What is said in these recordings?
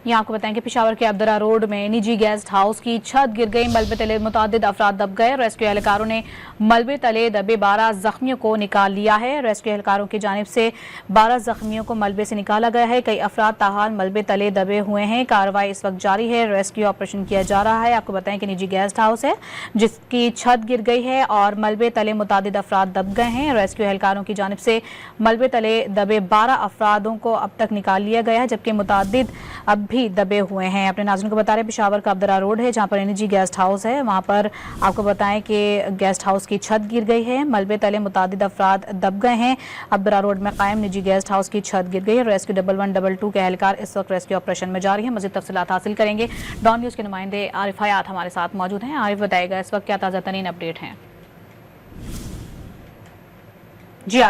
यहाँ आपको बताएं कि पेशावर के अब्दुल्ला रोड में निजी गेस्ट हाउस की छत गिर गई। मलबे तले मुतादिद अफराद दब गए। रेस्क्यू एहलकारों ने मलबे तले दबे 12 जख्मियों को निकाल लिया है। रेस्क्यू एहलकारों की जानिब से 12 जख्मियों को मलबे से निकाला गया है। कई अफराद ताहाल मलबे तले दबे हुए हैं। कार्रवाई इस वक्त जारी है। रेस्क्यू ऑपरेशन किया जा रहा है। आपको बताएं कि निजी गेस्ट हाउस है जिसकी छत गिर गई है और मलबे तले मुतादिद अफराद दब गए हैं। रेस्क्यू एहलकारों की जानिब से मलबे तले दबे 12 अफरादों को अब तक निकाल लिया गया है, जबकि मुतादिद अब भी दबे हुए हैं। अपने नाज़रीन को बता रहे पेशावर का अब्दुल्ला रोड है जहां पर निजी गेस्ट हाउस है। वहां पर आपको बताएं कि गेस्ट हाउस की छत गिर गई है। मलबे तले मुतादिद अफराद दब गए हैं। अब्दुल्ला रोड में कायम निजी गेस्ट हाउस की छत गिर गई है। रेस्क्यू 1122 के एहलकार इस वक्त रेस्क्यू ऑपरेशन में जारी है। मज़ीद तफसीलात हासिल करेंगे। डॉन न्यूज़ के नुमाइंदे आरिफ हयात हमारे साथ मौजूद हैं। आरिफ बताएगा इस वक्त क्या ताज़ा तरीन अपडेट हैं। जी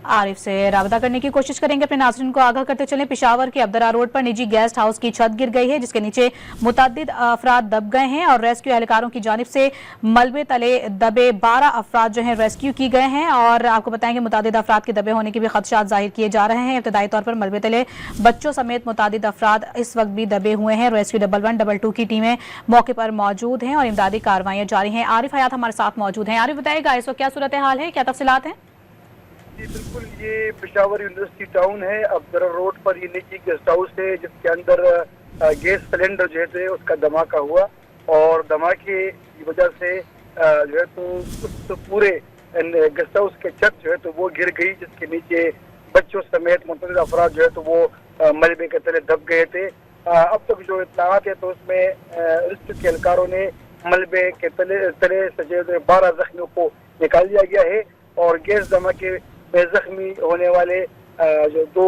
आरिफ से राबता करने की कोशिश करेंगे। अपने नाज़रीन को आगाह करते चलें पेशावर के अब्दुल्ला रोड पर निजी गेस्ट हाउस की छत गिर गई है जिसके नीचे मुतअद्दिद अफराद दब गए हैं और रेस्क्यू एहलकारों की जानिब से मलबे तले दबे 12 अफराद जो हैं रेस्क्यू किए गए हैं। और आपको बताएंगे मुतअद्दिद अफराद के दबे होने के भी खदशात जाहिर किए जा रहे हैं। इब्तदाई तौर पर मलबे तले बच्चों समेत मुतअद्दिद अफराद इस वक्त भी दबे हुए हैं। रेस्क्यू 1122 की टीमें मौके पर मौजूद हैं और इमदादी कार्रवाइयां जारी हैं। आरिफ हयात हमारे साथ मौजूद हैं। आरिफ बताएगा इस वक्त क्या सूरत हाल है, क्या तफसीलात हैं? जी बिल्कुल, ये पेशावर यूनिवर्सिटी टाउन है। अब्दुल्ला रोड पर ये निजी गेस्ट हाउस है जिसके अंदर गैस सिलेंडर जो है उसका धमाका हुआ और धमाके की वजह से जो है तो उस पूरे गेस्ट हाउस के छत जो है तो वो गिर गई जिसके नीचे बच्चों समेत मुतअद्दिद अफराद जो है तो वो मलबे के तले दब गए थे। अब तक जो इत्तलात है तो उसमें रेस्क्यू के एहलकारों ने मलबे के तले से जो 12 जख्मियों को निकाल लिया गया है और गैस धमाके में जख्मी होने वाले जो 2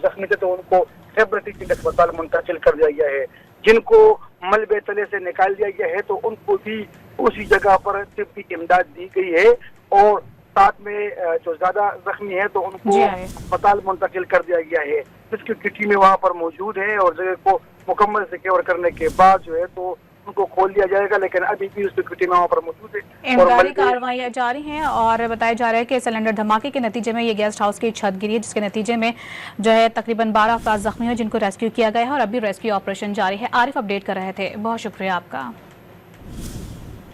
जख्मी थे तो उनको खैबर टीचिंग अस्पताल मुंतकिल कर दिया गया है। जिनको मलबे तले से निकाल दिया गया है तो उनको भी उसी जगह पर तिब्बी इमदाद दी गई है और साथ में जो ज्यादा जख्मी है तो उनको अस्पताल मुंतकिल कर दिया गया है। रेस्क्यू की टीमें वहाँ पर मौजूद है और जगह को मुकम्मल सिक्योर करने के बाद जो है तो उनको खोल दिया जाएगा, लेकिन अभी भी उसकी टीमें वहाँ पर मौजूद है। इमदादी कार्रवाइयां जारी हैं और बताया जा रहा है कि सिलेंडर धमाके के नतीजे में ये गेस्ट हाउस की छत गिरी है जिसके नतीजे में जो है तकरीबन 12 अफराद जख्मी हैं जिनको रेस्क्यू किया गया है और अभी रेस्क्यू ऑपरेशन जारी है। आरिफ अपडेट कर रहे थे, बहुत शुक्रिया आपका।